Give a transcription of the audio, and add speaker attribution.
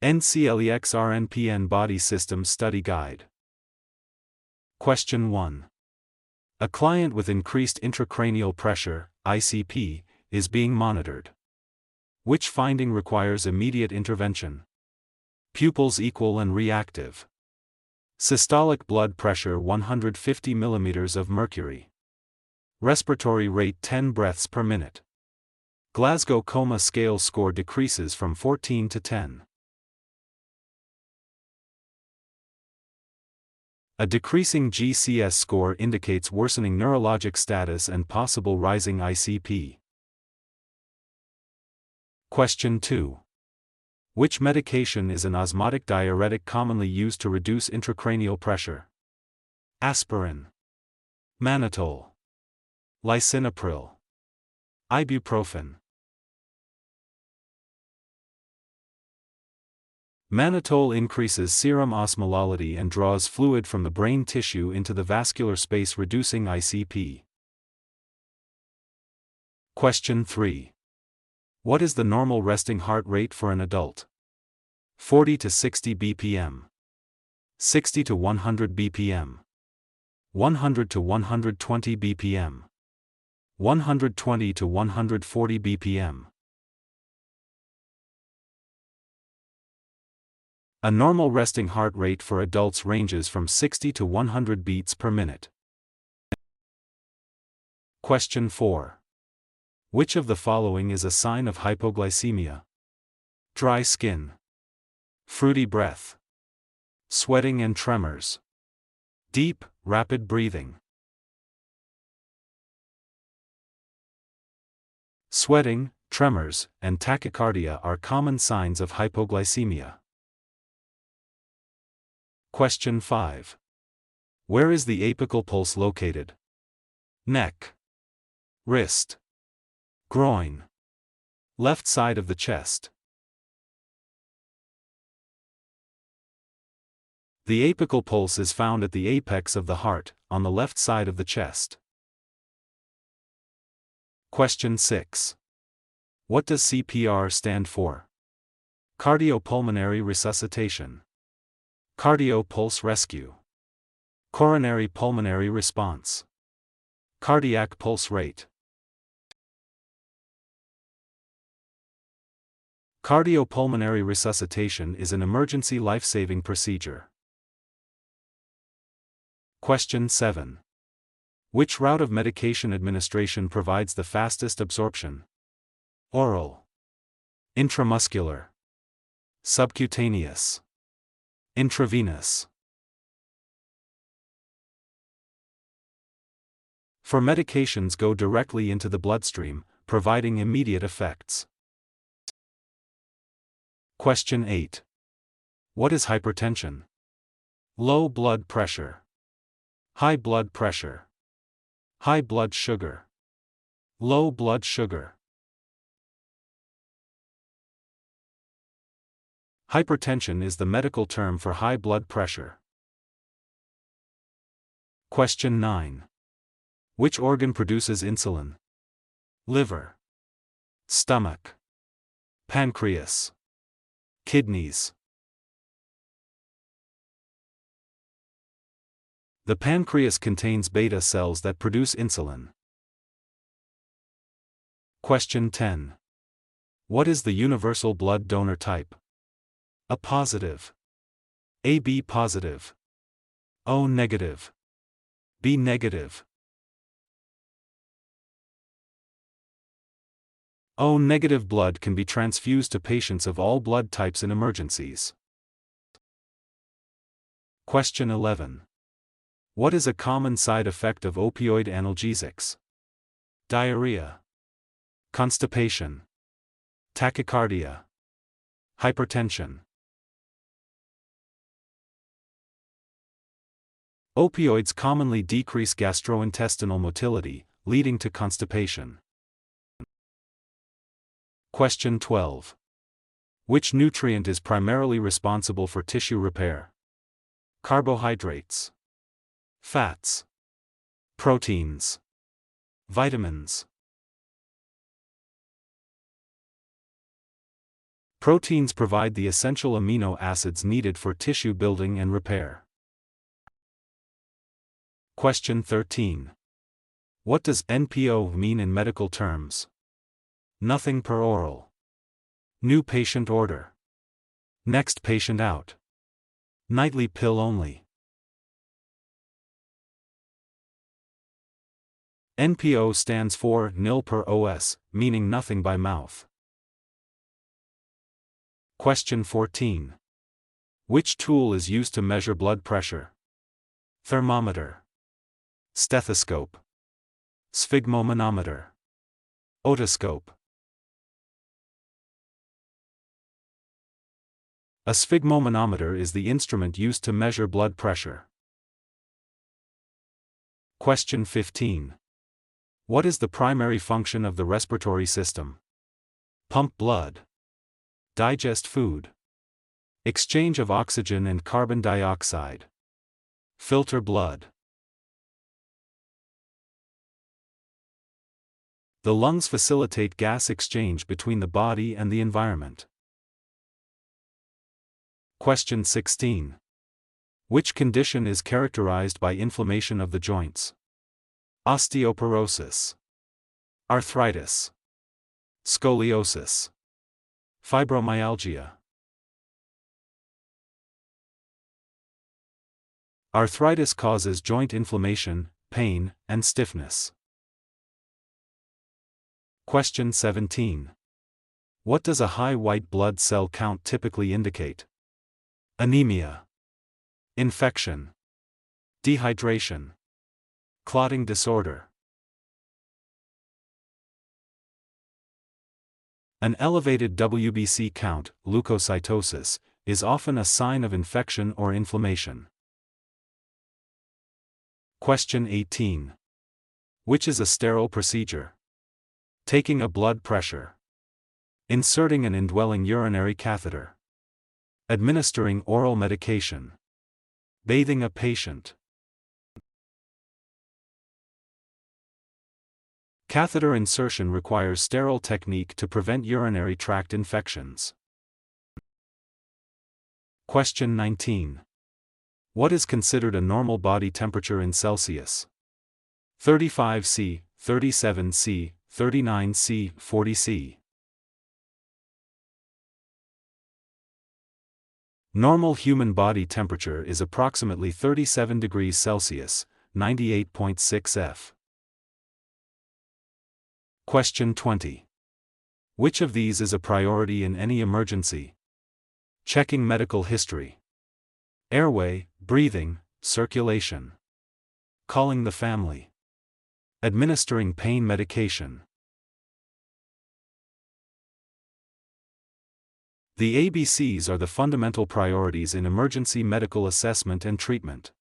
Speaker 1: NCLEX RN PN Body Systems Study Guide. Question 1. A client with increased intracranial pressure, ICP, is being monitored. Which finding requires immediate intervention? Pupils equal and reactive. Systolic blood pressure 150 mm of mercury. Respiratory rate 10 breaths per minute. Glasgow Coma Scale score decreases from 14 to 10. A decreasing GCS score indicates worsening neurologic status and possible rising ICP. Question 2. Which medication is an osmotic diuretic commonly used to reduce intracranial pressure? Aspirin, mannitol, lisinopril, ibuprofen. Mannitol increases serum osmolality and draws fluid from the brain tissue into the vascular space, reducing ICP. Question 3. What is the normal resting heart rate for an adult? 40 to 60 bpm, 60 to 100 bpm, 100 to 120 bpm, 120 to 140 bpm. A normal resting heart rate for adults ranges from 60 to 100 beats per minute. Question 4. Which of the following is a sign of hypoglycemia? Dry skin, fruity breath, sweating and tremors, deep, rapid breathing. Sweating, tremors, and tachycardia are common signs of hypoglycemia. Question 5. Where is the apical pulse located? Neck, wrist, groin, left side of the chest. The apical pulse is found at the apex of the heart, on the left side of the chest. Question 6. What does CPR stand for? Cardiopulmonary resuscitation, cardio pulse rescue, coronary pulmonary response, cardiac pulse rate. Cardiopulmonary resuscitation is an emergency life-saving procedure. Question 7. Which route of medication administration provides the fastest absorption? Oral, intramuscular, subcutaneous, intravenous. For medications go directly into the bloodstream, providing immediate effects. Question 8. What is hypertension? Low blood pressure, high blood pressure, high blood sugar, low blood sugar. Hypertension is the medical term for high blood pressure. Question 9. Which organ produces insulin? Liver, stomach, pancreas, kidneys. The pancreas contains beta cells that produce insulin. Question 10. What is the universal blood donor type? A positive, AB positive, O negative, B negative. O negative blood can be transfused to patients of all blood types in emergencies. Question 11. What is a common side effect of opioid analgesics? Diarrhea, constipation, tachycardia, hypertension. Opioids commonly decrease gastrointestinal motility, leading to constipation. Question 12. Which nutrient is primarily responsible for tissue repair? Carbohydrates, fats, proteins, vitamins. Proteins provide the essential amino acids needed for tissue building and repair. Question 13. What does NPO mean in medical terms? Nothing per oral. New patient order. Next patient out. Nightly pill only. NPO stands for nil per os, meaning nothing by mouth. Question 14. Which tool is used to measure blood pressure? Thermometer. Stethoscope. Sphygmomanometer. Otoscope. A sphygmomanometer is the instrument used to measure blood pressure. Question 15. What is the primary function of the respiratory system? Pump blood. Digest food. Exchange of oxygen and carbon dioxide. Filter blood. The lungs facilitate gas exchange between the body and the environment. Question 16. Which condition is characterized by inflammation of the joints? Osteoporosis. Arthritis. Scoliosis. Fibromyalgia. Arthritis causes joint inflammation, pain, and stiffness. Question 17. What does a high white blood cell count typically indicate? Anemia. Infection. Dehydration. Clotting disorder. An elevated WBC count, leukocytosis, is often a sign of infection or inflammation. Question 18. Which is a sterile procedure? Taking a blood pressure. Inserting an indwelling urinary catheter. Administering oral medication. Bathing a patient. Catheter insertion requires sterile technique to prevent urinary tract infections. Question 19. What is considered a normal body temperature in Celsius? 35 C, 37 C, 39 C, 40 C. Normal human body temperature is approximately 37 degrees Celsius, 98.6 F. Question 20. Which of these is a priority in any emergency? Checking medical history. Airway, breathing, circulation. Calling the family. Administering pain medication. The ABCs are the fundamental priorities in emergency medical assessment and treatment.